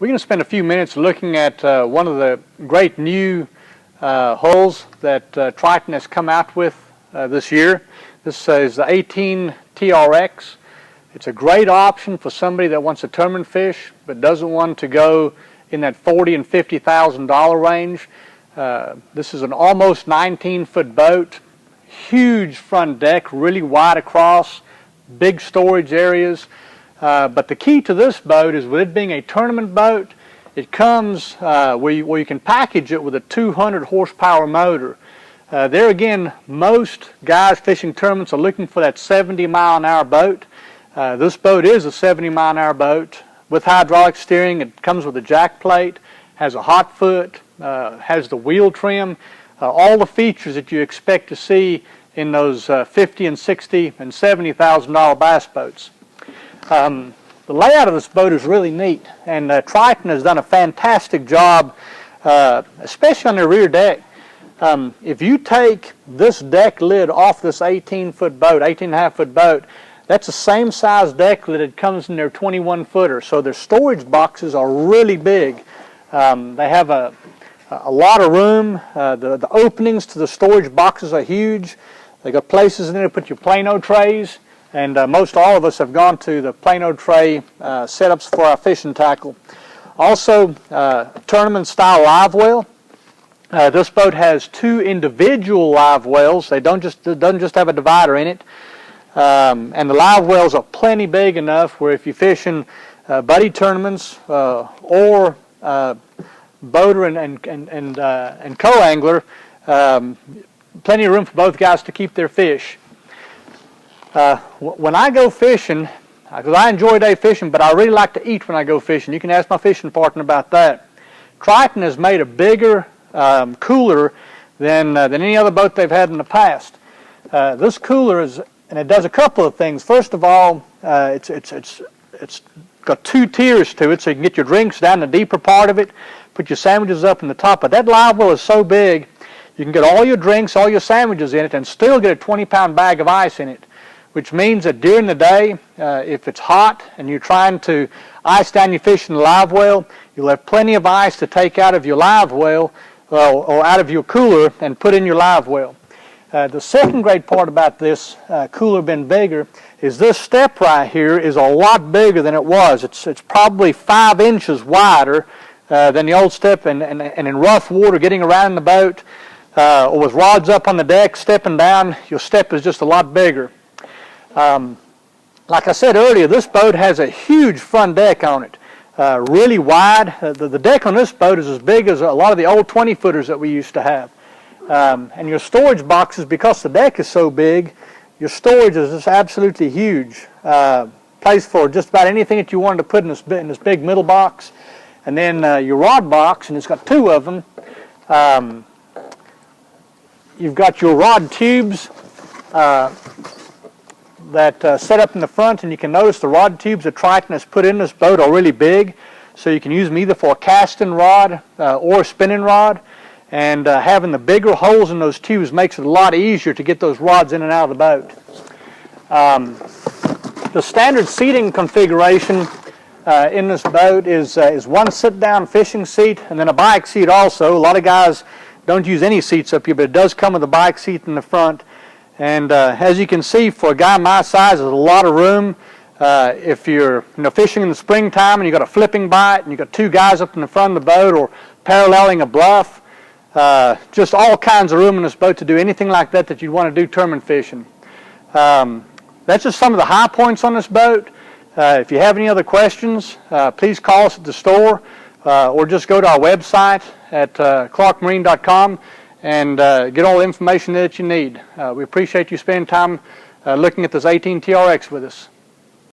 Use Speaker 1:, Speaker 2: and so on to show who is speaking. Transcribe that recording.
Speaker 1: We're going to spend a few minutes looking at one of the great new hulls that Triton has come out with this year. This is the 18 TrX. It's a great option for somebody that wants to tournament fish but doesn't want to go in that $40,000 and $50,000 range. This is an almost 19-foot boat, huge front deck, really wide across, big storage areas. But the key to this boat is, with it being a tournament boat, it comes where you can package it with a 200 horsepower motor. There again, most guys fishing tournaments are looking for that 70-mile-an-hour boat. This boat is a 70-mile-an-hour boat with hydraulic steering. It comes with a jack plate, has a hot foot, has the wheel trim, all the features that you expect to see in those $50,000 and $60,000 and $70,000 bass boats. The layout of this boat is really neat, and Triton has done a fantastic job, especially on the rear deck. If you take this deck lid off this 18-foot boat, 18.5-foot boat, that's the same size deck lid that comes in their 21-footer. So their storage boxes are really big. They have a lot of room. The openings to the storage boxes are huge. They got places in there to put your Plano trays. And most all of us have gone to the Plano tray setups for our fishing tackle. Also, tournament-style live well. This boat has two individual live wells. It doesn't just have a divider in it. And the live wells are plenty big enough where if you're fishing buddy tournaments or boater and co-angler, plenty of room for both guys to keep their fish. When I go fishing, because I enjoy day fishing, but I really like to eat when I go fishing. You can ask my fishing partner about that. Triton has made a bigger cooler than any other boat they've had in the past. This cooler and it does a couple of things. First of all, it's got two tiers to it, so you can get your drinks down the deeper part of it, put your sandwiches up in the top. But that live well is so big, you can get all your drinks, all your sandwiches in it, and still get a 20-pound bag of ice in it. Which means that during the day, if it's hot and you're trying to ice down your fish in the live well, you'll have plenty of ice to take out of your live well or out of your cooler and put in your live well. The second great part about this cooler being bigger is this step right here is a lot bigger than it was. It's probably 5 inches wider than the old step, and in rough water, getting around in the boat or with rods up on the deck, stepping down, your step is just a lot bigger. Like I said earlier, this boat has a huge front deck on it, really wide. The deck on this boat is as big as a lot of the old 20-footers that we used to have. And your storage boxes, because the deck is so big, your storage is just absolutely huge. Place for just about anything that you wanted to put in this big middle box. And then your rod box, and it's got 2 of them. You've got your rod tubes that set up in the front, and you can notice the rod tubes that Triton has put in this boat are really big, so you can use them either for a casting rod or a spinning rod, and having the bigger holes in those tubes makes it a lot easier to get those rods in and out of the boat. The standard seating configuration in this boat is one sit-down fishing seat and then a bike seat also. A lot of guys don't use any seats up here, but it does come with a bike seat in the front. And as you can see, for a guy my size, there's a lot of room. If you're fishing in the springtime and you've got a flipping bite and you've got 2 guys up in the front of the boat or paralleling a bluff, just all kinds of room in this boat to do anything like that you'd want to do tournament fishing. That's just some of the high points on this boat. If you have any other questions, please call us at the store or just go to our website at clarkmarine.com. and get all the information that you need. We appreciate you spending time looking at this 18 TrX with us.